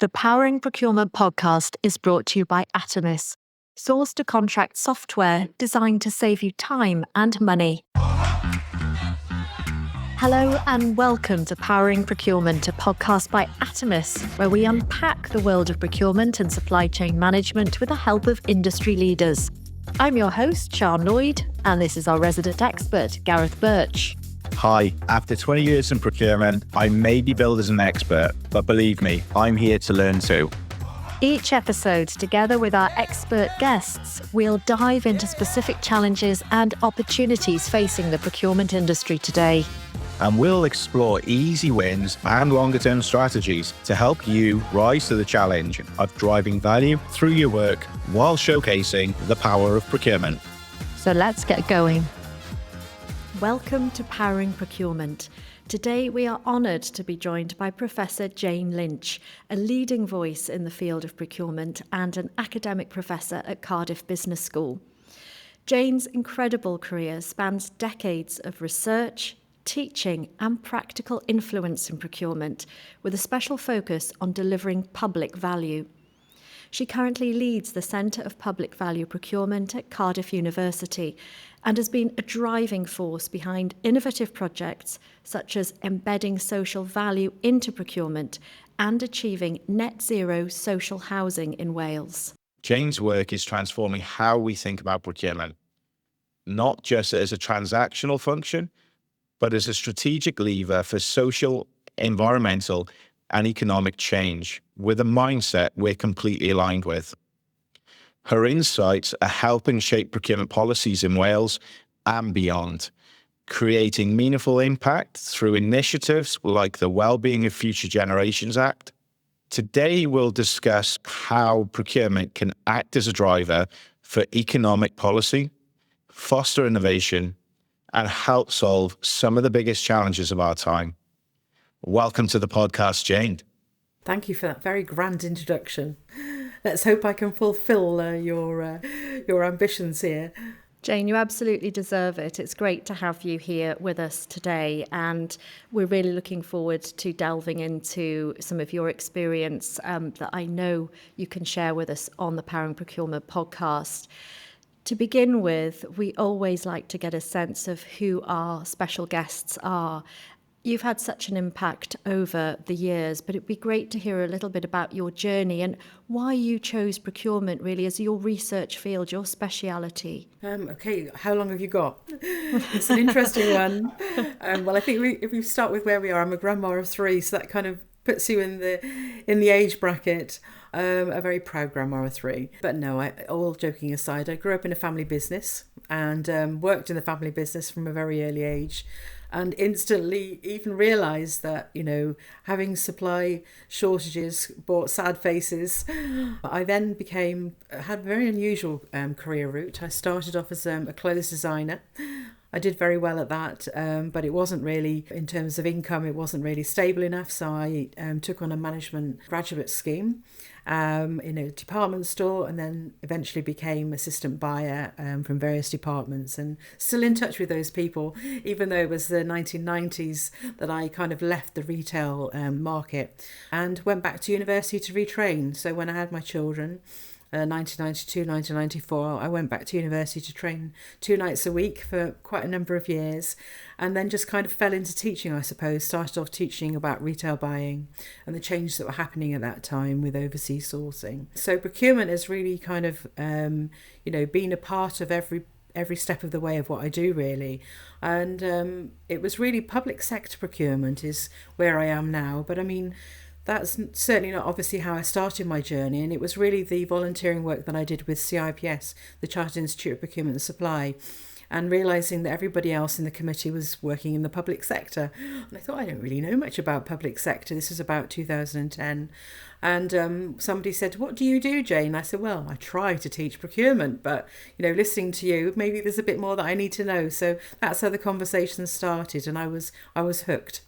The Powering Procurement podcast is brought to you by Atomis, source to contract software designed to save you time and money. Hello and welcome to Powering Procurement, a podcast by Atomis, where we unpack the world of procurement and supply chain management with the help of industry leaders. I'm your host, Lloyd, and this is our resident expert, Gareth Burch. Hi, after 20 years in procurement, I may be billed as an expert, but believe me, I'm here to learn too. Each episode, together with our expert guests, we'll dive into specific challenges and opportunities facing the procurement industry today. And we'll explore easy wins and longer-term strategies to help you rise to the challenge of driving value through your work while showcasing the power of procurement. So let's get going. Welcome to Powering Procurement. Today we are honoured to be joined by Professor Jane Lynch, a leading voice in the field of procurement and an academic professor at Cardiff Business School. Jane's incredible career spans decades of research, teaching and practical influence in procurement, with a special focus on delivering public value. She currently leads the Centre of Public Value Procurement at Cardiff University and has been a driving force behind innovative projects such as embedding social value into procurement and achieving net zero social housing in Wales. Jane's work is transforming how we think about procurement, not just as a transactional function, but as a strategic lever for social, environmental, and economic change with a mindset we're completely aligned with. Her insights are helping shape procurement policies in Wales and beyond, creating meaningful impact through initiatives like the Wellbeing of Future Generations Act. Today, we'll discuss how procurement can act as a driver for economic policy, foster innovation, and help solve some of the biggest challenges of our time. Welcome to the podcast, Jane. Thank you for that very grand introduction. Let's hope I can fulfill your ambitions here. Jane, you absolutely deserve it. It's great to have you here with us today, and we're really looking forward to delving into some of your experience that I know you can share with us on the Powering Procurement podcast. To begin with, we always like to get a sense of who our special guests are. You've had such an impact over the years, but it'd be great to hear a little bit about your journey and why you chose procurement really as your research field, your speciality. Okay, how long have you got? It's an interesting one. Well, I think if we start with where we are, I'm a grandma of three, so that kind of puts you in the age bracket. A very proud grandma of three. But no, all joking aside, I grew up in a family business and worked in the family business from a very early age, and instantly even realised that, having supply shortages brought sad faces. I then had a very unusual career route. I started off as a clothes designer. I did very well at that, but it wasn't really, in terms of income, it wasn't really stable enough. So I took on a management graduate scheme in a department store, and then eventually became assistant buyer from various departments, and still in touch with those people, even though it was the 1990s that I kind of left the retail market and went back to university to retrain. So when I had my children, 1992, 1994, I went back to university to train 2 nights a week for quite a number of years, and then just kind of fell into teaching, I suppose. Started off teaching about retail buying and the changes that were happening at that time with overseas sourcing. So procurement has really kind of, been a part of every step of the way of what I do, really. And it was really public sector procurement is where I am now. But I mean, that's certainly not obviously how I started my journey, and it was really the volunteering work that I did with CIPS, the Chartered Institute of Procurement and Supply, and realising that everybody else in the committee was working in the public sector. And I thought, I don't really know much about public sector. This was about 2010. And somebody said, "What do you do, Jane?" I said, "Well, I try to teach procurement, but, listening to you, maybe there's a bit more that I need to know." So that's how the conversation started, and I was hooked.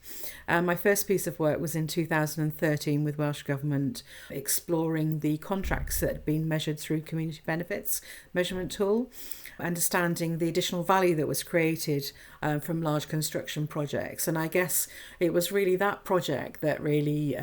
My first piece of work was in 2013 with Welsh Government, exploring the contracts that had been measured through community benefits measurement tool, understanding the additional value that was created from large construction projects. And I guess it was really that project that really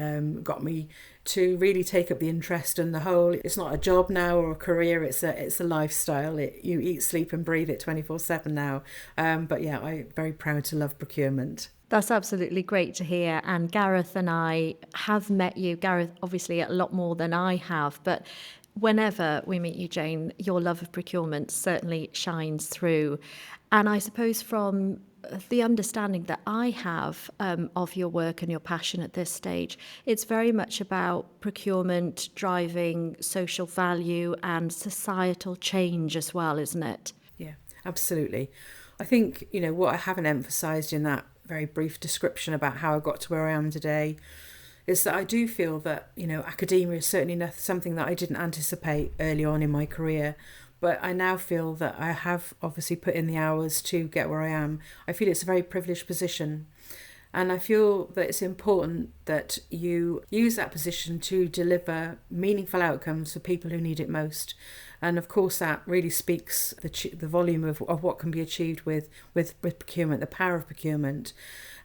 got me to really take up the interest and the whole. It's not a job now or a career, it's a lifestyle. You eat, sleep and breathe it 24/7 now. But yeah, I'm very proud to love procurement. That's absolutely great to hear. And Gareth and I have met you, Gareth, obviously a lot more than I have, but whenever we meet you, Jane, your love of procurement certainly shines through. And I suppose from the understanding that I have of your work and your passion at this stage, it's very much about procurement driving social value and societal change as well, isn't it? Yeah, absolutely. I think, what I haven't emphasised in that very brief description about how I got to where I am today is that I do feel that, academia is certainly something that I didn't anticipate early on in my career. But I now feel that I have obviously put in the hours to get where I am. I feel it's a very privileged position. And I feel that it's important that you use that position to deliver meaningful outcomes for people who need it most. And of course, that really speaks the volume of what can be achieved with procurement, the power of procurement.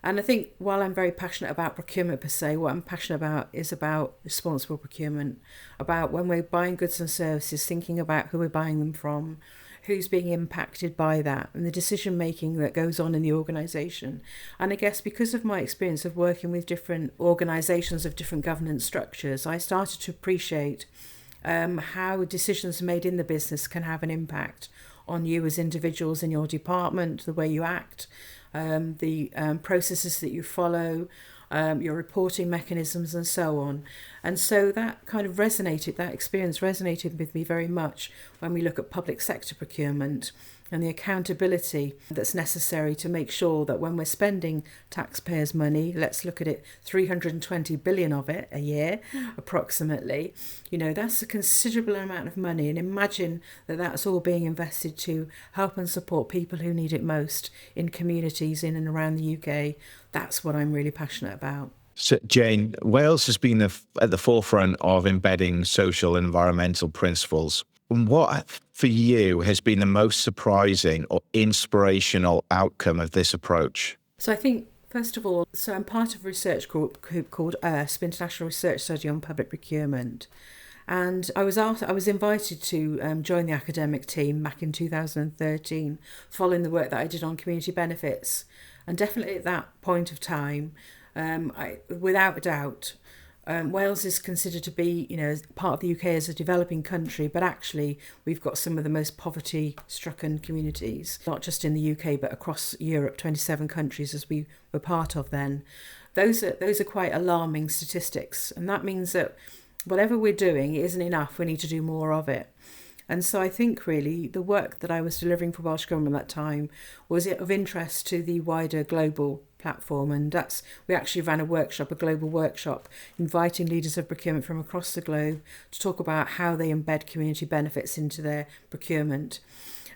And I think while I'm very passionate about procurement per se, what I'm passionate about is about responsible procurement, about when we're buying goods and services, thinking about who we're buying them from, who's being impacted by that, and the decision making that goes on in the organisation. And I guess because of my experience of working with different organisations of different governance structures, I started to appreciate how decisions made in the business can have an impact on you as individuals in your department, the way you act, the processes that you follow, your reporting mechanisms and so on. And so that kind of that experience resonated with me very much when we look at public sector procurement and the accountability that's necessary to make sure that when we're spending taxpayers' money, let's look at it, 320 billion of it a year, approximately, that's a considerable amount of money. And imagine that that's all being invested to help and support people who need it most in communities in and around the UK. That's what I'm really passionate about. So, Jane, Wales has been at the forefront of embedding social and environmental principles. What, for you, has been the most surprising or inspirational outcome of this approach? So I think, first of all, I'm part of a research group called IRSP, International Research Study on Public Procurement. And I was invited to join the academic team back in 2013, following the work that I did on community benefits. And definitely at that point of time, without a doubt, Wales is considered to be, part of the UK as a developing country, but actually we've got some of the most poverty-stricken communities, not just in the UK, but across Europe, 27 countries as we were part of then. Those are quite alarming statistics, and that means that whatever we're doing isn't enough. We need to do more of it. And so I think really the work that I was delivering for Welsh Government at that time was of interest to the wider global platform. And we actually ran a global workshop, inviting leaders of procurement from across the globe to talk about how they embed community benefits into their procurement.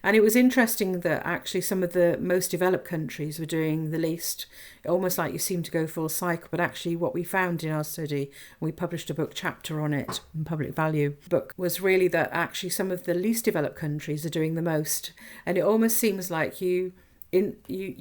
And it was interesting that actually some of the most developed countries were doing the least, almost like you seem to go full cycle. But actually what we found in our study, and we published a book chapter on it, Public Value book, was really that actually some of the least developed countries are doing the most. And it almost seems like you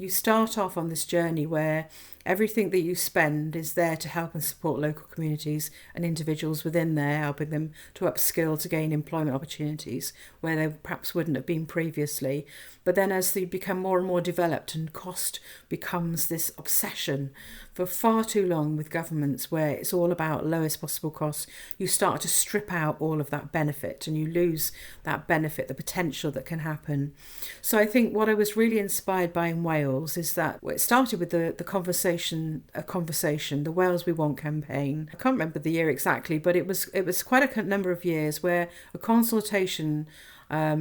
start off on this journey where everything that you spend is there to help and support local communities and individuals within there, helping them to upskill, to gain employment opportunities where they perhaps wouldn't have been previously. But then as they become more and more developed and cost becomes this obsession for far too long with governments where it's all about lowest possible costs, you start to strip out all of that benefit and you lose that benefit, the potential that can happen. So I think what I was really inspired by in Wales is that it started with the conversation, the Wales We Want campaign. I can't remember the year exactly, but it was quite a number of years where a consultation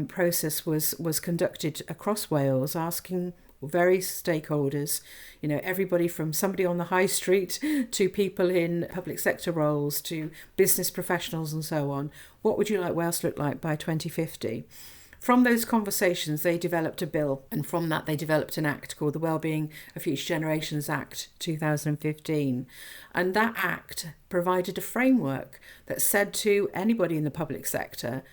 process was conducted across Wales, asking various stakeholders, everybody from somebody on the high street to people in public sector roles to business professionals and so on. What would you like Wales to look like by 2050? From those conversations, they developed a bill, and from that they developed an act called the Wellbeing of Future Generations Act 2015. And that act provided a framework that said to anybody in the public sector,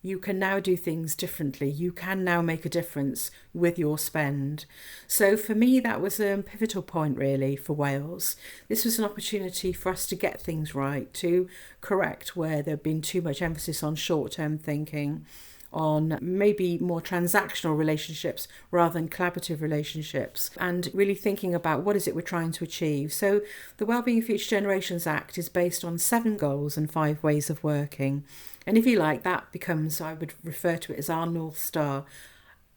You can now do things differently. You can now make a difference with your spend. So for me, that was a pivotal point really for Wales. This was an opportunity for us to get things right, to correct where there had been too much emphasis on short-term thinking, on maybe more transactional relationships rather than collaborative relationships, and really thinking about what is it we're trying to achieve. So the Wellbeing of Future Generations Act is based on 7 goals and 5 ways of working. And if you like, that becomes, I would refer to it as our North Star.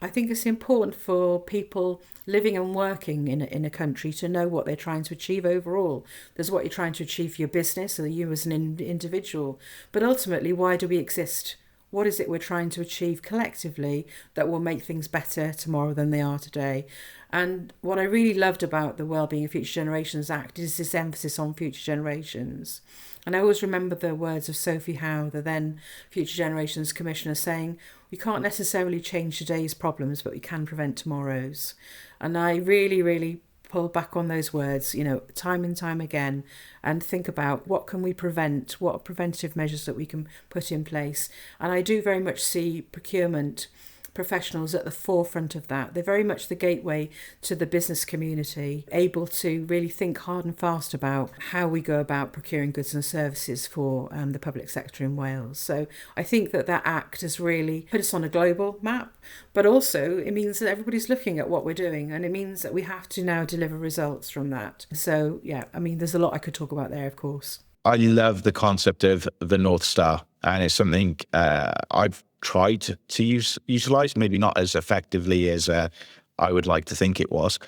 I think it's important for people living and working in a country to know what they're trying to achieve overall. There's what you're trying to achieve for your business or you as an individual, but ultimately, why do we exist? What is it we're trying to achieve collectively that will make things better tomorrow than they are today? And what I really loved about the Wellbeing of Future Generations Act is this emphasis on future generations. And I always remember the words of Sophie Howe, the then Future Generations Commissioner, saying, we can't necessarily change today's problems, but we can prevent tomorrow's. And I really, really pull back on those words, time and time again, and think about what can we prevent, what are preventative measures that we can put in place. And I do very much see procurement professionals at the forefront of that. They're very much the gateway to the business community, able to really think hard and fast about how we go about procuring goods and services for the public sector in Wales. So I think that Act has really put us on a global map, but also it means that everybody's looking at what we're doing, and it means that we have to now deliver results from that. So there's a lot I could talk about there, of course. I love the concept of the North Star, and it's something I've tried to utilize, maybe not as effectively as I would like to think it was,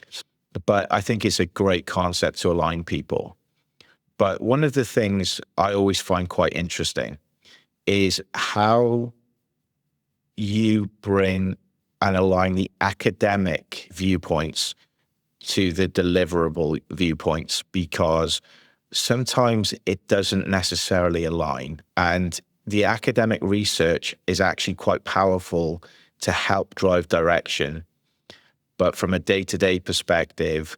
but I think it's a great concept to align people. But one of the things I always find quite interesting is how you bring and align the academic viewpoints to the deliverable viewpoints, because sometimes it doesn't necessarily align. And the academic research is actually quite powerful to help drive direction. But from a day-to-day perspective,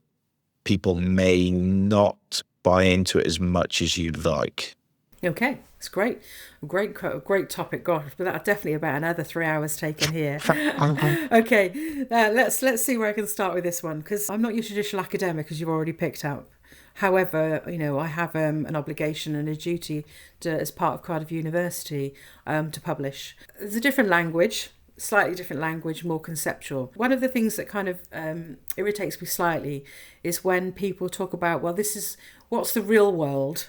people may not buy into it as much as you'd like. Okay, it's great. Great topic. Gosh, but that's definitely about another 3 hours taken here. Okay, let's see where I can start with this one, because I'm not your traditional academic, as you've already picked up. However, I have an obligation and a duty as part of Cardiff University to publish. There's a different language, slightly different language, more conceptual. One of the things that kind of irritates me slightly is when people talk about, well, what's the real world?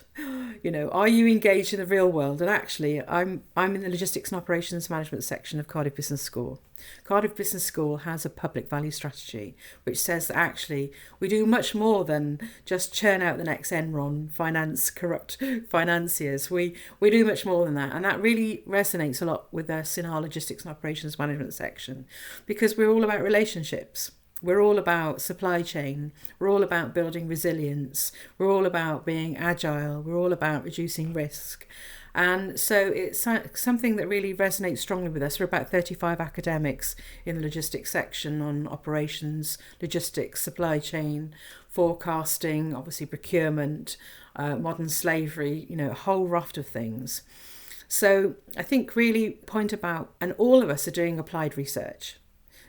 Are you engaged in the real world? And actually, I'm in the Logistics and Operations Management section of Cardiff Business School. Cardiff Business School has a public value strategy, which says that actually we do much more than just churn out the next Enron, corrupt financiers. We do much more than that. And that really resonates a lot with us in our Logistics and Operations Management section, because we're all about relationships. We're all about supply chain. We're all about building resilience. We're all about being agile. We're all about reducing risk. And so it's something that really resonates strongly with us. We're about 35 academics in the logistics section on operations, logistics, supply chain, forecasting, obviously procurement, modern slavery, a whole raft of things. So I think really point about, and all of us are doing applied research.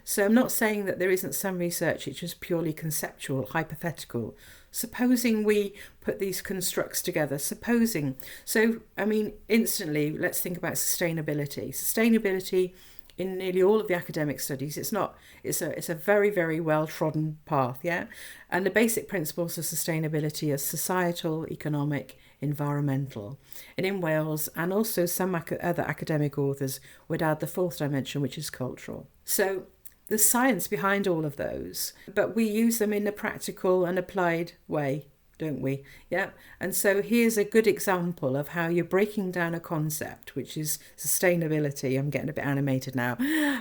So I'm not saying that there isn't some research which is purely conceptual, hypothetical. Supposing we put these constructs together, instantly, let's think about sustainability. Sustainability in nearly all of the academic studies, it's a very, very well-trodden path, yeah? And the basic principles of sustainability are societal, economic, environmental. And in Wales, and also some other academic authors would add the fourth dimension, which is cultural. So there's science behind all of those, but we use them in a practical and applied way, don't we? Yeah. And so here's a good example of how you're breaking down a concept, which is sustainability. I'm getting a bit animated now.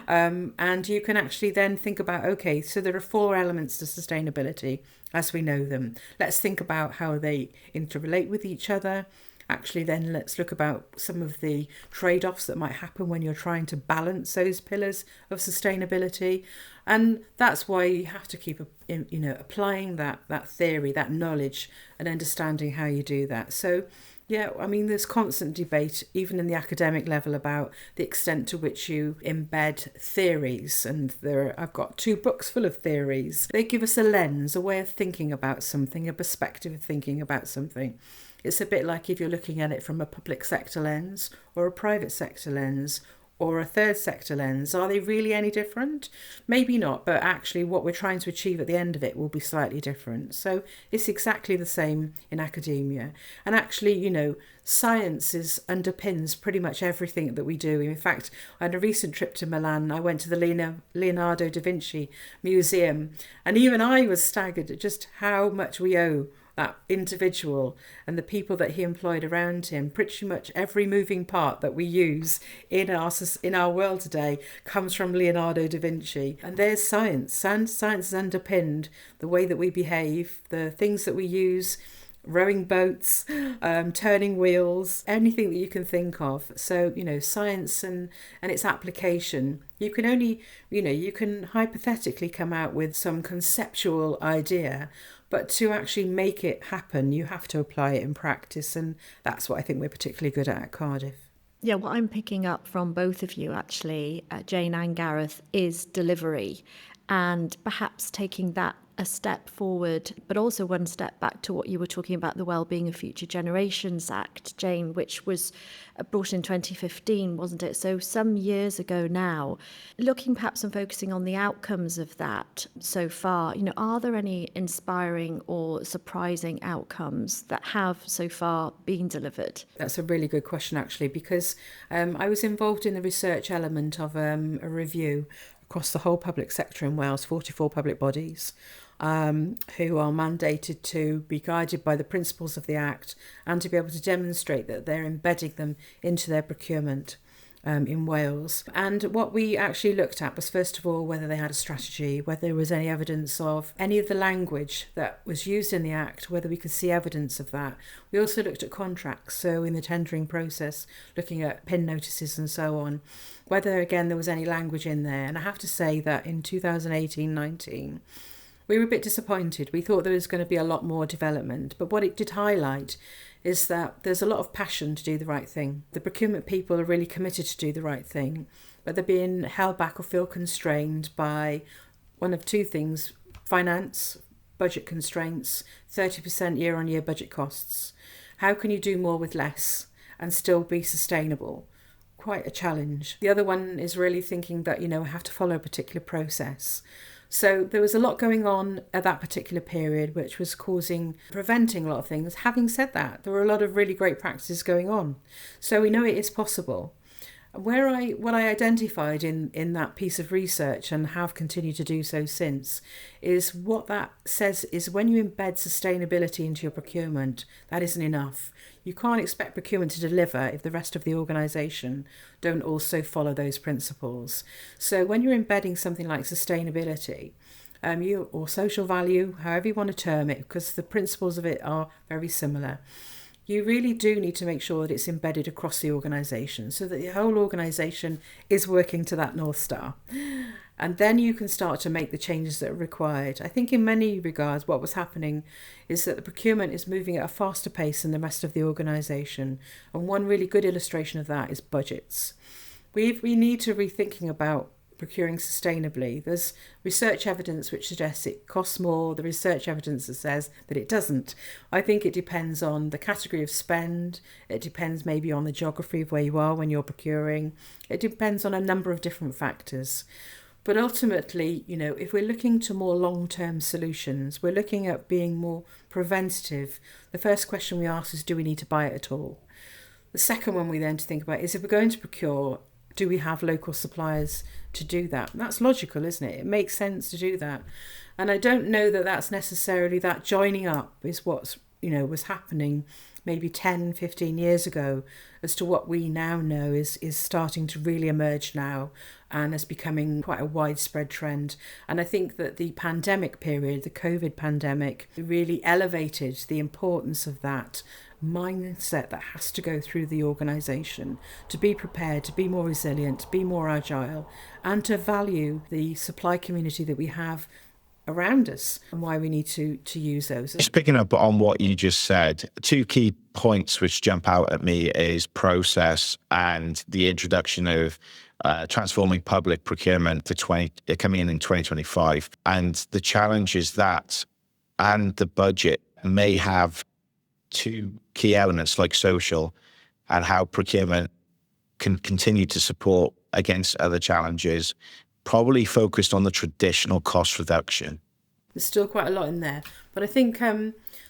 And you can actually then think about, okay, so there are 4 elements to sustainability as we know them. Let's think about how they interrelate with each other. Actually, then let's look about some of the trade-offs that might happen when you're trying to balance those pillars of sustainability. And that's why you have to keep, applying that theory, that knowledge, and understanding how you do that. So Yeah, I mean, there's constant debate, even in the academic level, about the extent to which you embed theories. And I've got 2 books full of theories. They give us a lens, a way of thinking about something, a perspective of thinking about something. It's a bit like if you're looking at it from a public sector lens or a private sector lens or a third sector lens. Are they really any different? Maybe not, but actually what we're trying to achieve at the end of it will be slightly different. So it's exactly the same in academia. And actually, science underpins pretty much everything that we do. In fact, on a recent trip to Milan, I went to the Leonardo da Vinci Museum, and even I was staggered at just how much we owe that individual and the people that he employed around him. Pretty much every moving part that we use in our world today comes from Leonardo da Vinci. And there's science. Science has underpinned the way that we behave, the things that we use, rowing boats, turning wheels, anything that you can think of. So, science and its application, you can only, you can hypothetically come out with some conceptual idea, but to actually make it happen, you have to apply it in practice. And that's what I think we're particularly good at Cardiff. Yeah, what I'm picking up from both of you, actually, Jane and Gareth, is delivery, and perhaps taking that a step forward, but also one step back to what you were talking about, the Wellbeing of Future Generations Act, Jane, which was brought in 2015, wasn't it? So some years ago now. Looking perhaps and focusing on the outcomes of that so far, are there any inspiring or surprising outcomes that have so far been delivered? That's a really good question, actually, because I was involved in the research element of a review across the whole public sector in Wales, 44 public bodies, who are mandated to be guided by the principles of the Act and to be able to demonstrate that they're embedding them into their procurement in Wales. And what we actually looked at was, first of all, whether they had a strategy, whether there was any evidence of any of the language that was used in the Act, whether we could see evidence of that. We also looked at contracts, so in the tendering process, looking at PIN notices and so on, whether, again, there was any language in there. And I have to say that in 2018-19, we were a bit disappointed. We thought there was going to be a lot more development, but what it did highlight is that there's a lot of passion to do the right thing. The procurement people are really committed to do the right thing, but they're being held back or feel constrained by one of 2 things: finance, budget constraints, 30% year-on-year budget costs. How can you do more with less and still be sustainable? Quite a challenge. The other one is really thinking that, we have to follow a particular process. So there was a lot going on at that particular period, which was preventing a lot of things. Having said that, there were a lot of really great practices going on. So we know it is possible. What I identified in that piece of research, and have continued to do so since, is what that says is when you embed sustainability into your procurement, that isn't enough. You can't expect procurement to deliver if the rest of the organisation don't also follow those principles. So when you're embedding something like sustainability, or social value, however you want to term it, because the principles of it are very similar, you really do need to make sure that it's embedded across the organisation so that the whole organisation is working to that North Star. And then you can start to make the changes that are required. I think in many regards what was happening is that the procurement is moving at a faster pace than the rest of the organisation. And one really good illustration of that is budgets. We need to rethinking about procuring sustainably. There's research evidence which suggests it costs more. The research evidence that says that it doesn't. I think it depends on the category of spend. It depends maybe on the geography of where you are when you're procuring. It depends on a number of different factors. But ultimately, if we're looking to more long-term solutions, we're looking at being more preventative. The first question we ask is, do we need to buy it at all? The second one we then to think about is, if we're going to procure, do we have local suppliers to do that? And that's logical, isn't it? It makes sense to do that. And I don't know that that's necessarily that joining up is what's, was happening maybe 10, 15 years ago, as to what we now know is starting to really emerge now and is becoming quite a widespread trend. And I think that the pandemic period, the COVID pandemic, really elevated the importance of that mindset that has to go through the organisation to be prepared, to be more resilient, to be more agile, and to value the supply community that we have around us and why we need to use those. Just picking up on what you just said, two key points which jump out at me is process and the introduction of transforming public procurement coming in 2025. And the challenge is that, and the budget may have two key elements like social and how procurement can continue to support against other challenges, probably focused on the traditional cost reduction. There's still quite a lot in there, but I think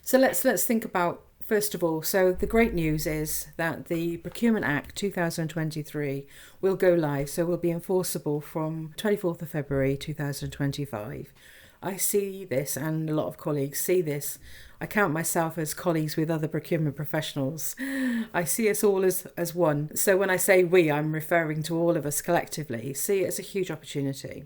so. Let's think about, first of all. So the great news is that the Procurement Act 2023 will go live, so will be enforceable from 24th of February 2025. I see this, and a lot of colleagues see this. I count myself as colleagues with other procurement professionals. I see us all as one. So when I say we, I'm referring to all of us collectively. See it as a huge opportunity.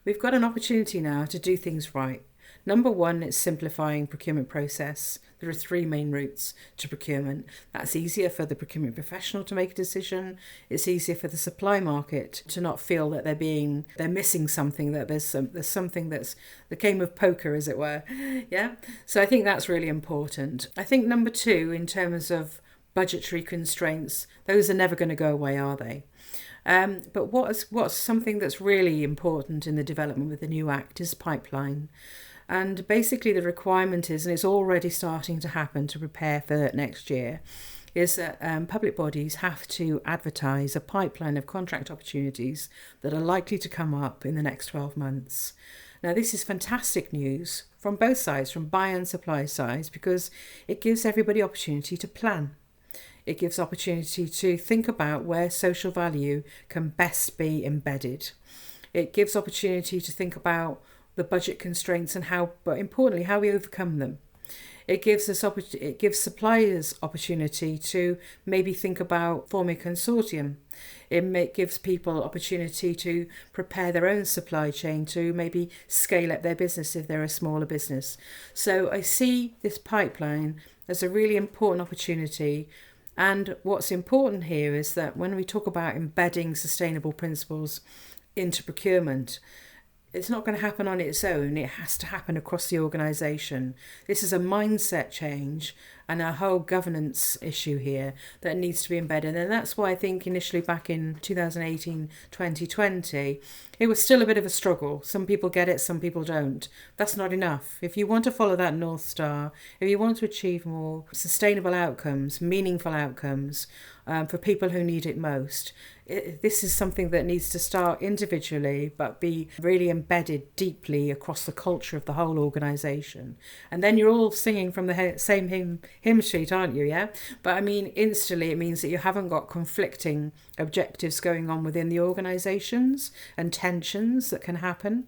We've got an opportunity now to do things right. Number one, it's simplifying procurement process. There are three main routes to procurement. That's easier for the procurement professional to make a decision. It's easier for the supply market to not feel that they're missing something, that there's something that's the game of poker, as it were. Yeah. So I think that's really important. I think number two, in terms of budgetary constraints, those are never going to go away, are they? But what's something that's really important in the development with the new Act is pipeline. And basically the requirement is, and it's already starting to happen to prepare for next year, is that public bodies have to advertise a pipeline of contract opportunities that are likely to come up in the next 12 months. Now, this is fantastic news from both sides, from buyer and supply sides, because it gives everybody opportunity to plan. It gives opportunity to think about where social value can best be embedded. It gives opportunity to think about the budget constraints and but importantly, how we overcome them. It gives suppliers opportunity to maybe think about forming a consortium. It gives people opportunity to prepare their own supply chain to maybe scale up their business if they're a smaller business. So I see this pipeline as a really important opportunity. And what's important here is that when we talk about embedding sustainable principles into procurement, it's not going to happen on its own. It has to happen across the organisation. This is a mindset change and a whole governance issue here that needs to be embedded. And that's why I think initially back in 2018, 2020, it was still a bit of a struggle. Some people get it, some people don't. That's not enough. If you want to follow that North Star, if you want to achieve more sustainable outcomes, meaningful outcomes for people who need it most, this is something that needs to start individually but be really embedded deeply across the culture of the whole organisation. And then you're all singing from the same hymn sheet, aren't you? Yeah. But I mean, instantly it means that you haven't got conflicting objectives going on within the organisations and tensions that can happen.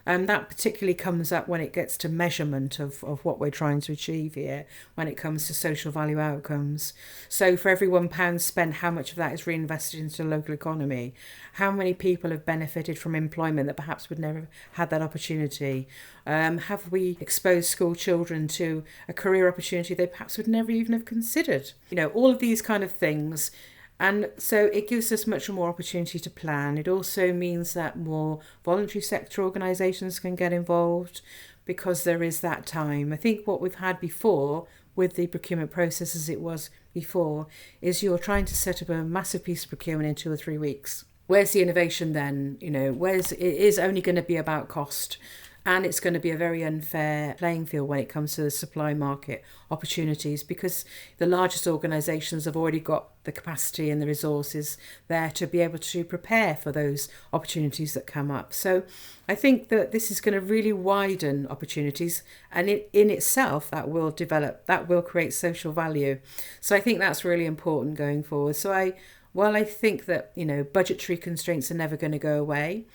And that particularly comes up when it gets to measurement of what we're trying to achieve here, when it comes to social value outcomes. So for every £1 spent, how much of that is reinvested into the local economy? How many people have benefited from employment that perhaps would never have had that opportunity? Have we exposed school children to a career opportunity they perhaps would never even have considered? You know, all of these kind of things. And so it gives us much more opportunity to plan. It also means that more voluntary sector organisations can get involved because there is that time. I think what we've had before with the procurement process as it was before is you're trying to set up a massive piece of procurement in 2 or 3 weeks. Where's the innovation then? You know, it is only going to be about cost. And it's going to be a very unfair playing field when it comes to the supply market opportunities, because the largest organisations have already got the capacity and the resources there to be able to prepare for those opportunities that come up. So I think that this is going to really widen opportunities, and in itself that will create social value. So I think that's really important going forward. So while I think that, you know, budgetary constraints are never going to go away,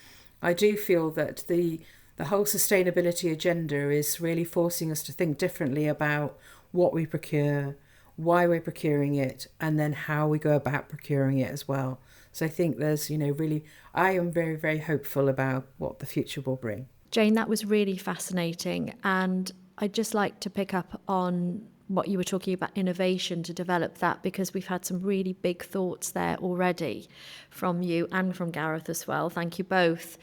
I do feel that the whole sustainability agenda is really forcing us to think differently about what we procure, why we're procuring it, and then how we go about procuring it as well. So I think there's, you know, really, I am very, very hopeful about what the future will bring. Jane, that was really fascinating. And I'd just like to pick up on what you were talking about, innovation, to develop that, because we've had some really big thoughts there already from you and from Gareth as well. Thank you both.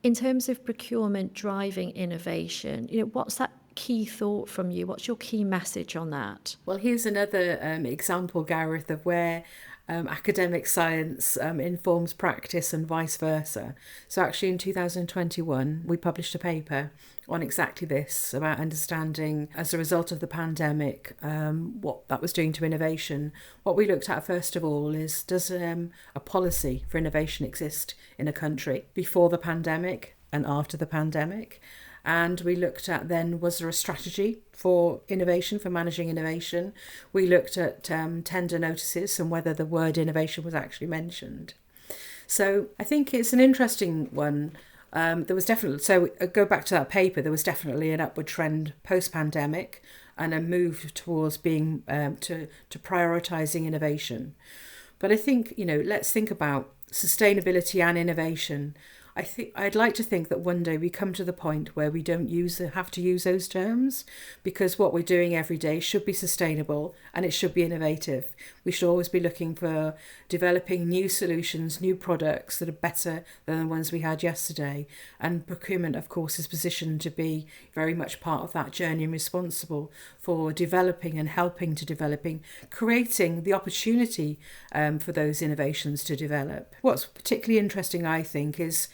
In terms of procurement driving innovation, what's that key thought from you? What's your key message on that? Well, here's another example, Gareth, of where academic science informs practice and vice versa. So actually in 2021, we published a paper on exactly this, about understanding, as a result of the pandemic, what that was doing to innovation. What we looked at first of all is, does a policy for innovation exist in a country before the pandemic and after the pandemic? And we looked at then, was there a strategy for innovation, for managing innovation? We looked at tender notices and whether the word innovation was actually mentioned. So I think it's an interesting one. There was definitely, so go back to that paper, there was definitely an upward trend post-pandemic and a move towards being, to prioritising innovation. But I think, let's think about sustainability and innovation. I'd like to think that one day we come to the point where we don't have to use those terms, because what we're doing every day should be sustainable and it should be innovative. We should always be looking for developing new solutions, new products that are better than the ones we had yesterday. And procurement, of course, is positioned to be very much part of that journey and responsible for developing and helping to developing, creating the opportunity for those innovations to develop. What's particularly interesting, I think, is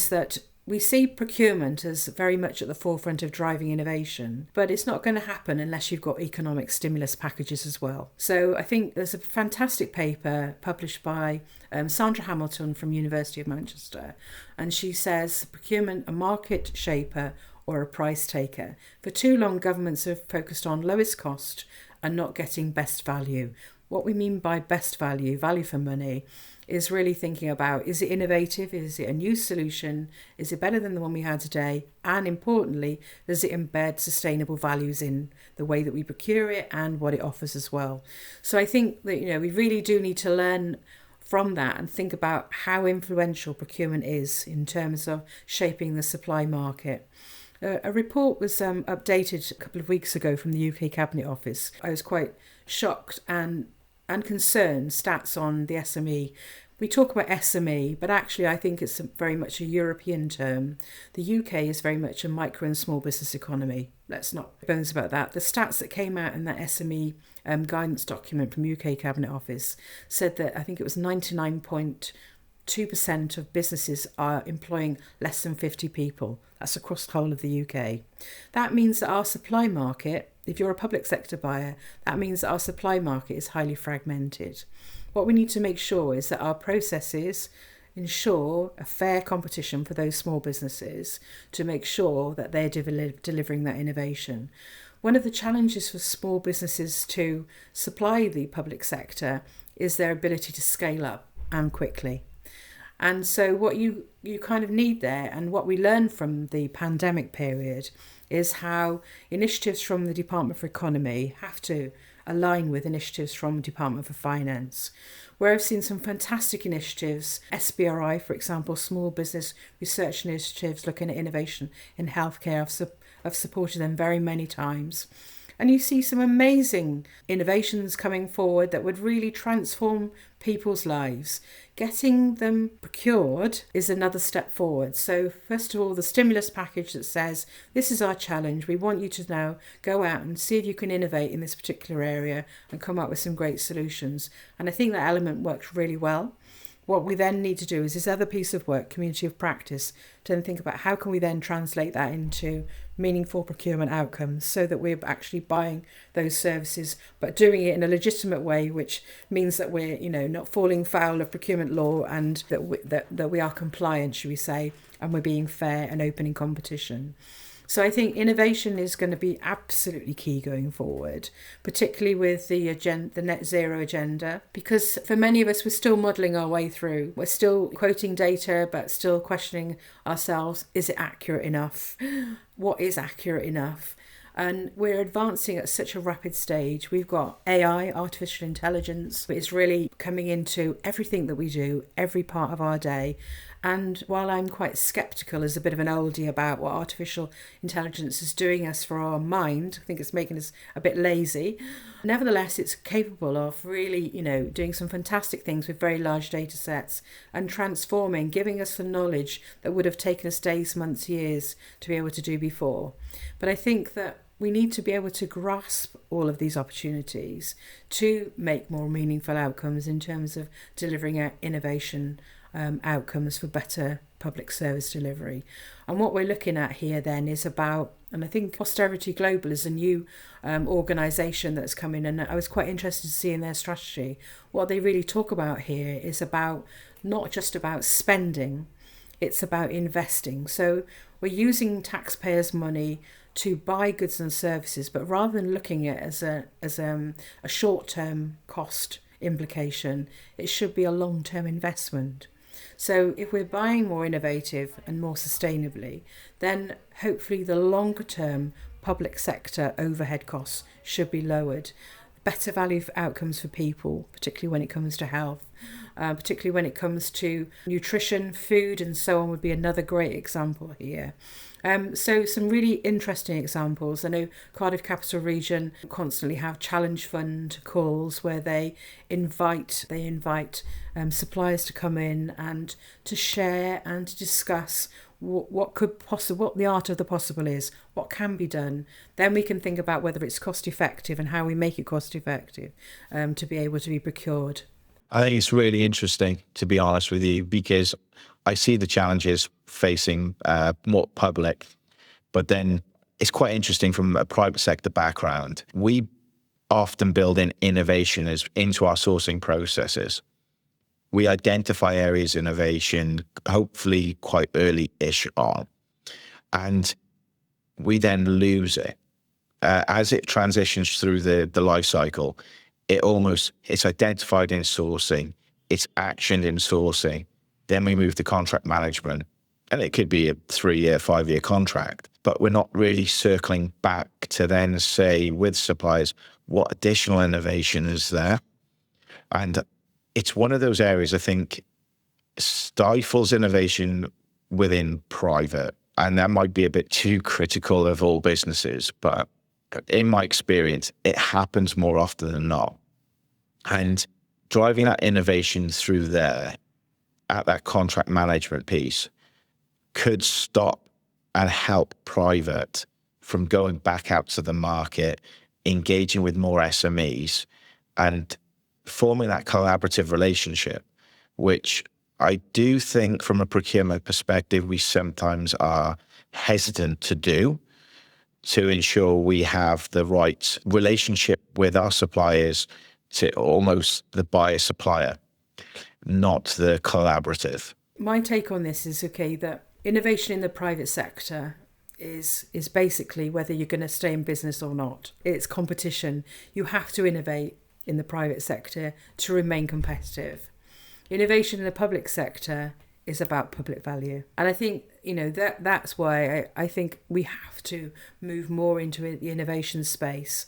that we see procurement as very much at the forefront of driving innovation, but it's not going to happen unless you've got economic stimulus packages as well. So I think there's a fantastic paper published by Sandra Hamilton from University of Manchester, and she says, procurement, a market shaper or a price taker. For too long, governments have focused on lowest cost and not getting best value. What we mean by best value, value for money, is really thinking about, is it innovative? Is it a new solution? Is it better than the one we had today? And importantly, does it embed sustainable values in the way that we procure it and what it offers as well? So I think that, we really do need to learn from that and think about how influential procurement is in terms of shaping the supply market. A report was updated a couple of weeks ago from the UK Cabinet Office. I was quite shocked and concerned, stats on the SME. We talk about SME, but actually I think it's very much a European term. The UK is very much a micro and small business economy. Let's not bones about that. The stats that came out in that SME guidance document from UK Cabinet Office said that I think it was 99.2% of businesses are employing less than 50 people. That's across the whole of the UK. That means that our supply market, if you're a public sector buyer, that means that our supply market is highly fragmented. What we need to make sure is that our processes ensure a fair competition for those small businesses to make sure that they're delivering that innovation. One of the challenges for small businesses to supply the public sector is their ability to scale up and quickly. And so what you kind of need there, and what we learned from the pandemic period, is how initiatives from the Department for Economy have to align with initiatives from the Department for Finance, where I've seen some fantastic initiatives. SBRI, for example, Small Business Research Initiatives looking at innovation in healthcare. I've supported them very many times. And you see some amazing innovations coming forward that would really transform people's lives. Getting them procured is another step forward. So first of all, the stimulus package that says, this is our challenge. We want you to now go out and see if you can innovate in this particular area and come up with some great solutions. And I think that element works really well. What we then need to do is this other piece of work, community of practice, to then think about how can we then translate that into meaningful procurement outcomes so that we're actually buying those services, but doing it in a legitimate way, which means that we're, not falling foul of procurement law and that we are compliant, should we say, and we're being fair and open in competition. So I think innovation is going to be absolutely key going forward, particularly with the net zero agenda, because for many of us, we're still modelling our way through. We're still quoting data, but still questioning ourselves, is it accurate enough? What is accurate enough? And we're advancing at such a rapid stage. We've got AI, artificial intelligence, it's really coming into everything that we do, every part of our day. And while I'm quite sceptical as a bit of an oldie about what artificial intelligence is doing us for our mind, I think it's making us a bit lazy. Nevertheless, it's capable of really, doing some fantastic things with very large data sets and transforming, giving us the knowledge that would have taken us days, months, years to be able to do before. But I think that we need to be able to grasp all of these opportunities to make more meaningful outcomes in terms of delivering our innovation outcomes for better public service delivery. And what we're looking at here then is about, and I think Austerity Global is a new organisation that's come in, and I was quite interested to see in their strategy. What they really talk about here is about not just about spending, it's about investing. So we're using taxpayers' money to buy goods and services, but rather than looking at it as a short-term cost implication, it should be a long-term investment. So if we're buying more innovative and more sustainably, then hopefully the longer term public sector overhead costs should be lowered. Better value outcomes for people, particularly when it comes to health, particularly when it comes to nutrition, food and so on would be another great example here. So some really interesting examples. I know Cardiff Capital Region constantly have challenge fund calls where they invite suppliers to come in and to share and to discuss what the art of the possible is, what can be done. Then we can think about whether it's cost effective and how we make it cost effective to be able to be procured. I think it's really interesting, to be honest with you, because I see the challenges facing more public, but then it's quite interesting from a private sector background. We often build in innovation into our sourcing processes. We identify areas of innovation, hopefully quite early-ish on, and we then lose it. As it transitions through the life cycle, it's identified in sourcing, it's actioned in sourcing, then we move to contract management, and it could be a 3-year, 5-year contract, but we're not really circling back to then say with suppliers, what additional innovation is there? And it's one of those areas I think stifles innovation within private, and that might be a bit too critical of all businesses, but in my experience, it happens more often than not. And driving that innovation through there at that contract management piece could stop and help private from going back out to the market, engaging with more SMEs and forming that collaborative relationship, which I do think from a procurement perspective, we sometimes are hesitant to do, to ensure we have the right relationship with our suppliers to almost the buyer-supplier, not the collaborative. My take on this is, that innovation in the private sector is basically whether you're going to stay in business or not. It's competition. You have to innovate in the private sector to remain competitive. Innovation in the public sector is about public value. And I think, that's why I think we have to move more into the innovation space.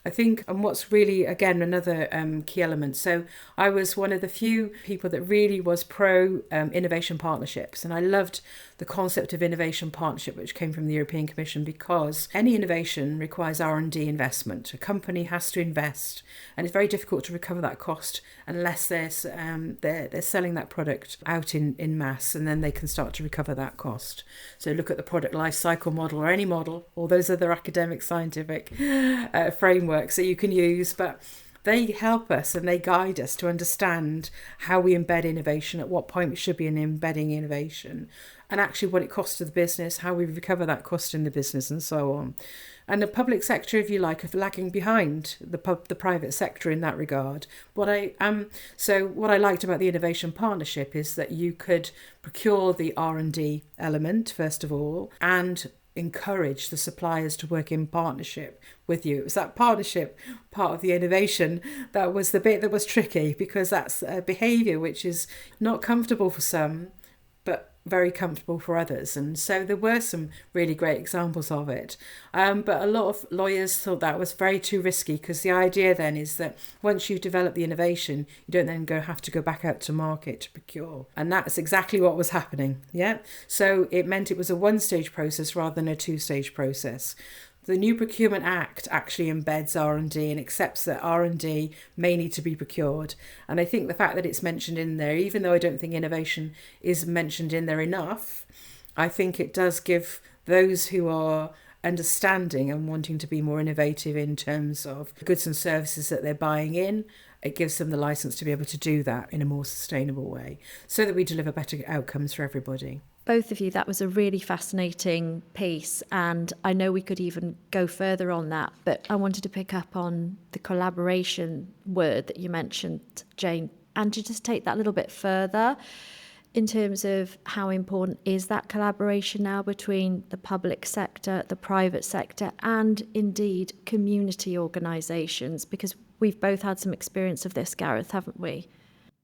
I think, and what's really, again, another key element. So I was one of the few people that really was pro innovation partnerships. And I loved the concept of innovation partnership, which came from the European Commission, because any innovation requires R&D investment. A company has to invest, and it's very difficult to recover that cost unless they're selling that product out in mass, and then they can start to recover that cost. So look at the product life cycle model, or any model, or those other academic scientific frameworks that you can use, but they help us and they guide us to understand how we embed innovation, at what point we should be embedding innovation, and actually what it costs to the business, how we recover that cost in the business, and so on. And the public sector, if you like, are lagging behind the private sector in that regard. What I liked about the innovation partnership is that you could procure the R&D element first of all, and encourage the suppliers to work in partnership with you. It was that partnership part of the innovation that was the bit that was tricky, because that's a behaviour which is not comfortable for some, but very comfortable for others. And so there were some really great examples of it. But a lot of lawyers thought that was very too risky, because the idea then is that once you've developed the innovation, you don't then have to go back out to market to procure. And that's exactly what was happening. Yeah. So it meant it was a one-stage process rather than a two-stage process. The new Procurement Act actually embeds R&D and accepts that R&D may need to be procured. And I think the fact that it's mentioned in there, even though I don't think innovation is mentioned in there enough, I think it does give those who are understanding and wanting to be more innovative in terms of goods and services that they're buying in, it gives them the license to be able to do that in a more sustainable way, so that we deliver better outcomes for everybody. Both of you, that was a really fascinating piece, and I know we could even go further on that, but I wanted to pick up on the collaboration word that you mentioned, Jane, and to just take that a little bit further in terms of how important is that collaboration now between the public sector, the private sector, and indeed community organisations, because we've both had some experience of this, Gareth, haven't we?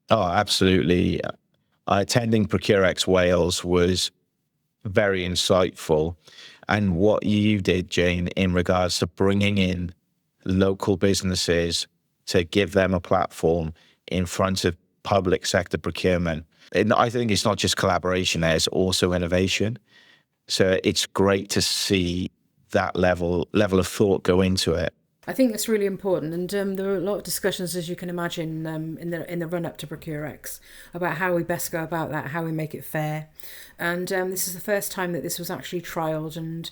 Oh, absolutely. Attending ProcureX Wales was very insightful. And what you did, Jane, in regards to bringing in local businesses to give them a platform in front of public sector procurement. And I think it's not just collaboration, there's also innovation. So it's great to see that level of thought go into it. I think it's really important, and there are a lot of discussions, as you can imagine, in the run up to ProcureX about how we best go about that, how we make it fair. And this is the first time that this was actually trialled, and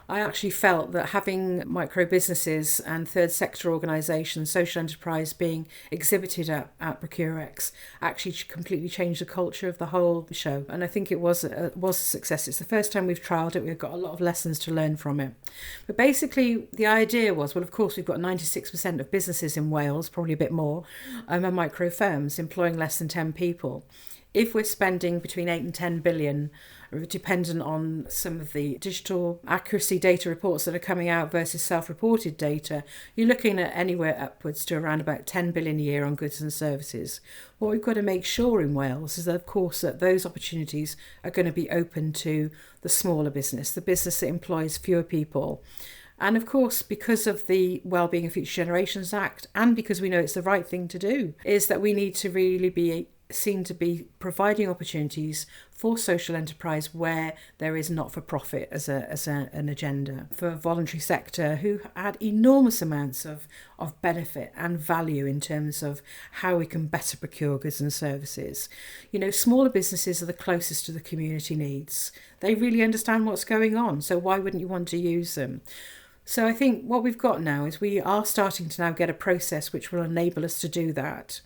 I actually felt that having micro businesses and third sector organisations, social enterprise being exhibited at ProcureX actually completely changed the culture of the whole show. And I think it was a success. It's the first time we've trialled it. We've got a lot of lessons to learn from it. But basically the idea was, well, of course, we've got 96% of businesses in Wales, probably a bit more, are micro firms employing less than 10 people. If we're spending between 8 and 10 billion, dependent on some of the digital accuracy data reports that are coming out versus self-reported data, you're looking at anywhere upwards to around about 10 billion a year on goods and services. What we've got to make sure in Wales is that, of course, that those opportunities are going to be open to the smaller business, the business that employs fewer people. And of course, because of the Wellbeing of Future Generations Act, and because we know it's the right thing to do, is that we need to really be seen to be providing opportunities for social enterprise where there is not-for-profit as an agenda, for voluntary sector who had enormous amounts of benefit and value in terms of how we can better procure goods and services. You know, smaller businesses are the closest to the community needs. They really understand what's going on, so why wouldn't you want to use them? So I think what we've got now is we are starting to now get a process which will enable us to do that.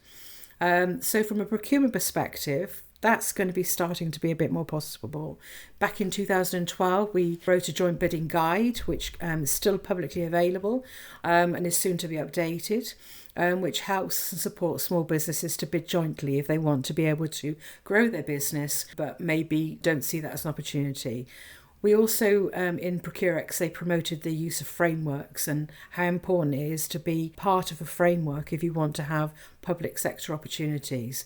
So from a procurement perspective, that's going to be starting to be a bit more possible. Back in 2012, we wrote a joint bidding guide, which is still publicly available and is soon to be updated, which helps and supports small businesses to bid jointly if they want to be able to grow their business, but maybe don't see that as an opportunity. We also, in ProcureX, they promoted the use of frameworks and how important it is to be part of a framework if you want to have public sector opportunities.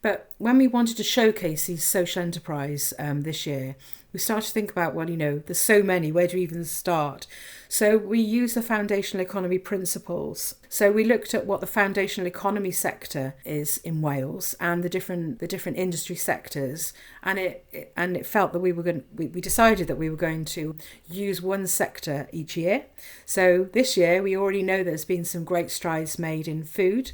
But when we wanted to showcase these social enterprise this year, we started to think about, well, you know, there's so many, where do we even start? So we used the foundational economy principles. So we looked at what the foundational economy sector is in Wales and the different industry sectors, and it felt that we decided that we were going to use one sector each year. So this year we already know there's been some great strides made in food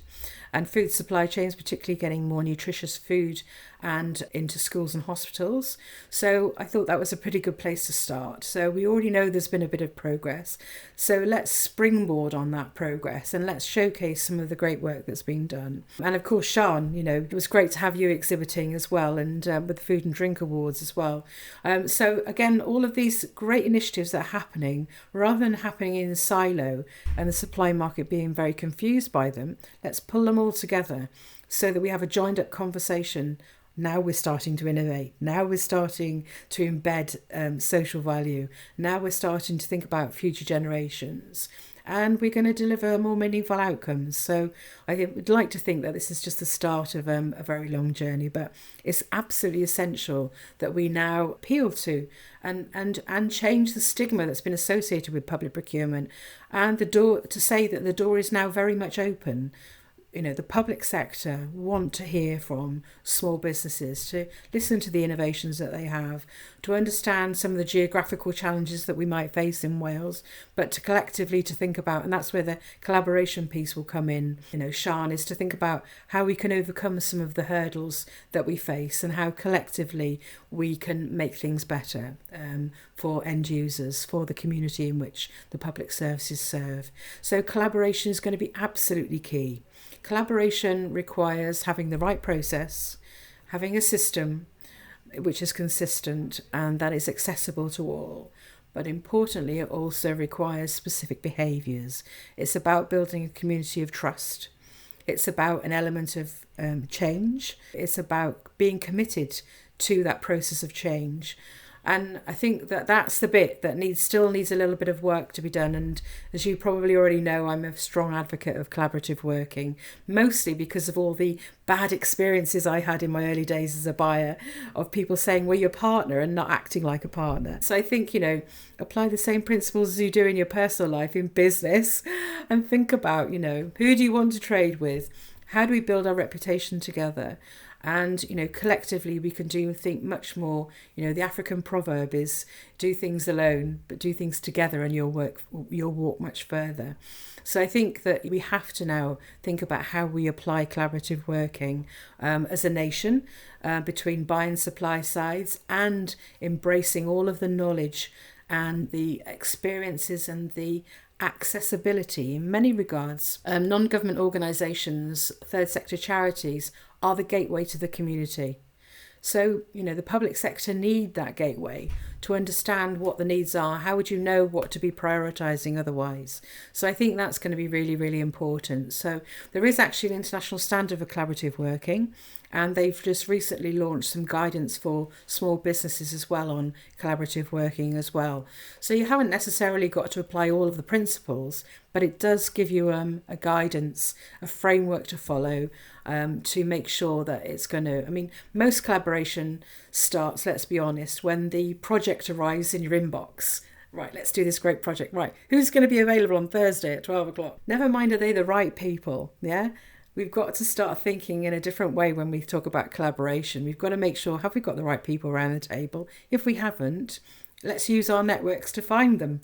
and food supply chains, particularly getting more nutritious food and into schools and hospitals. So I thought that was a pretty good place to start. So we already know there's been a bit of progress. So let's springboard on that progress and let's showcase some of the great work that's been done. And of course, Sian, you know, it was great to have you exhibiting as well, and with the Food and Drink Awards as well. So again, all of these great initiatives that are happening, rather than happening in silo and the supply market being very confused by them, let's pull them all together so that we have a joined up conversation. Now we're starting to innovate. Now we're starting to embed social value. Now we're starting to think about future generations. and we're going to deliver more meaningful outcomes. So I would like to think that this is just the start of a very long journey, but it's absolutely essential that we now appeal to and change the stigma that's been associated with public procurement, and the door to say that the door is now very much open. The public sector want to hear from small businesses, to listen to the innovations that they have, to understand some of the geographical challenges that we might face in Wales, but to collectively to think about, and that's where the collaboration piece will come in, Sian, is to think about how we can overcome some of the hurdles that we face and how collectively we can make things better for end users, for the community in which the public services serve. So collaboration is going to be absolutely key. Collaboration requires having the right process, having a system which is consistent and that is accessible to all. But importantly, it also requires specific behaviours. It's about building a community of trust. It's about an element of change. It's about being committed to that process of change. And I think that that's the bit that still needs a little bit of work to be done. And as you probably already know, I'm a strong advocate of collaborative working, mostly because of all the bad experiences I had in my early days as a buyer of people saying, we're your partner, and not acting like a partner. So I think, apply the same principles as you do in your personal life, in business, and think about, who do you want to trade with? How do we build our reputation together? And, collectively we can think much more. The African proverb is do things alone, but do things together and you'll walk much further. So I think that we have to now think about how we apply collaborative working as a nation between buy and supply sides, and embracing all of the knowledge and the experiences and the accessibility in many regards. Non-government organisations, third sector charities are the gateway to the community. So, the public sector need that gateway to understand what the needs are. How would you know what to be prioritising otherwise? So I think that's going to be really, really important. So there is actually an international standard for collaborative working, and they've just recently launched some guidance for small businesses as well on collaborative working as well. So you haven't necessarily got to apply all of the principles, but it does give you a guidance, a framework to follow, to make sure that it's going to, most collaboration starts, let's be honest, when the project arrives in your inbox. Right, let's do this great project. Right, who's going to be available on Thursday at 12 o'clock? Never mind, are they the right people? Yeah? We've got to start thinking in a different way when we talk about collaboration. We've got to make sure, have we got the right people around the table? If we haven't, let's use our networks to find them,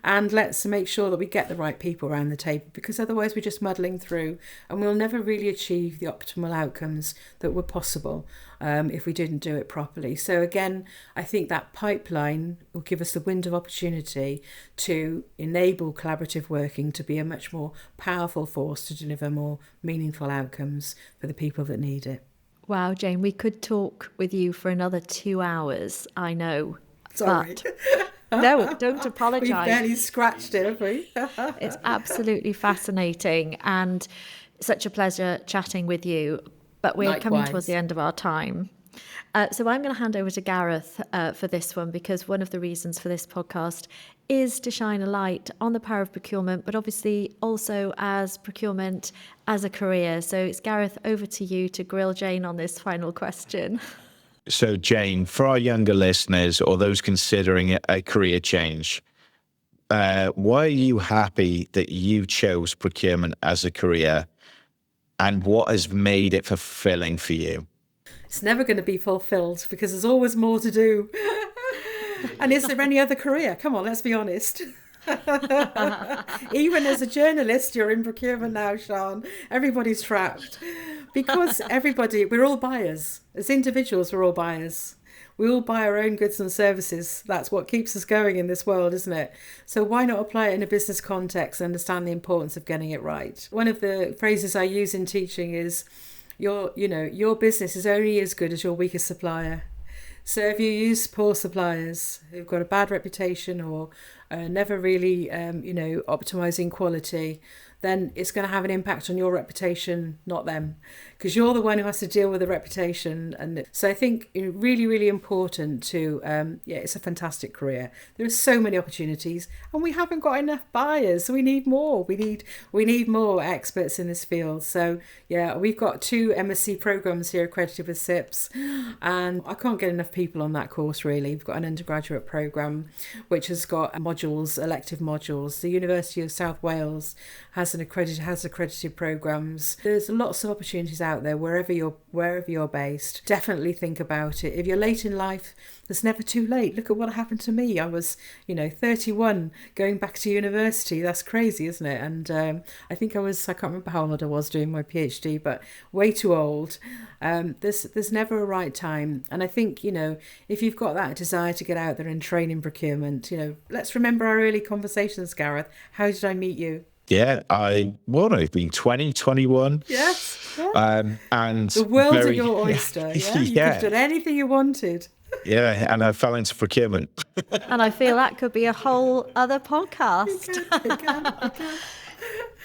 and let's make sure that we get the right people around the table, because otherwise we're just muddling through and we'll never really achieve the optimal outcomes that were possible if we didn't do it properly. So again, I think that pipeline will give us the window of opportunity to enable collaborative working to be a much more powerful force to deliver more meaningful outcomes for the people that need it. Wow, Jane, we could talk with you for another 2 hours, I know. Sorry. But no, don't apologise. We've barely scratched it, have we? It's absolutely fascinating and such a pleasure chatting with you. But we're Likewise. Coming towards the end of our time. So I'm going to hand over to Gareth for this one, because one of the reasons for this podcast is to shine a light on the power of procurement, but obviously also as procurement as a career. So it's Gareth, over to you to grill Jane on this final question. So, Jane, for our younger listeners or those considering a career change, why are you happy that you chose procurement as a career, and what has made it fulfilling for you? It's never going to be fulfilled because there's always more to do. And is there any other career? Come on, let's be honest. Even as a journalist, you're in procurement now, Sian. Everybody's trapped. Because we're all buyers. As individuals, we're all buyers. We all buy our own goods and services. That's what keeps us going in this world, isn't it? So why not apply it in a business context and understand the importance of getting it right? One of the phrases I use in teaching is, your business is only as good as your weakest supplier. So if you use poor suppliers who've got a bad reputation or never really, optimizing quality, then it's going to have an impact on your reputation, not them, because you're the one who has to deal with the reputation. And so I think really, really important to, it's a fantastic career. There are so many opportunities, and we haven't got enough buyers. So we need more. We need more experts in this field. So yeah, we've got 2 MSc programs here accredited with SIPS, and I can't get enough people on that course really. We've got an undergraduate program which has got modules, elective modules. The University of South Wales has accredited programs. There's lots of opportunities out there wherever you're based. Definitely think about it. If you're late in life, it's never too late. Look at what happened to me. I was 31 going back to university. That's crazy, isn't it? And I can't remember how old I was doing my PhD, but way too old. There's never a right time. And I think, if you've got that desire to get out there and train in procurement, let's remember our early conversations, Gareth. How did I meet you? Yeah, I've been 20, 21. Yes. And the world's at your oyster. Yeah. You could have done anything you wanted. Yeah, and I fell into procurement. And I feel that could be a whole other podcast. It can.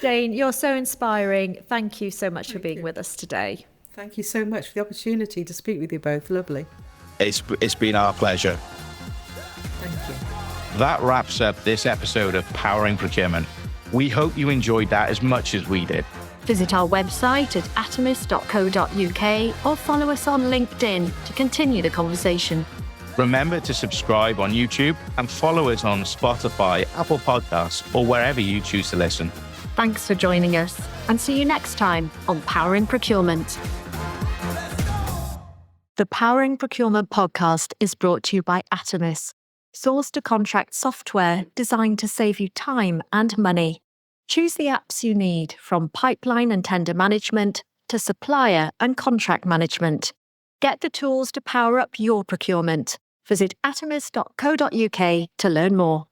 Jane, you're so inspiring. Thank you so much for being with us today. Thank you so much for the opportunity to speak with you both. Lovely. It's been our pleasure. Thank you. That wraps up this episode of Powering Procurement. We hope you enjoyed that as much as we did. Visit our website at atomis.co.uk or follow us on LinkedIn to continue the conversation. Remember to subscribe on YouTube and follow us on Spotify, Apple Podcasts, or wherever you choose to listen. Thanks for joining us, and see you next time on Powering Procurement. The Powering Procurement podcast is brought to you by Atomis, source to contract software designed to save you time and money. Choose the apps you need, from pipeline and tender management to supplier and contract management. Get the tools to power up your procurement. Visit atomis.co.uk to learn more.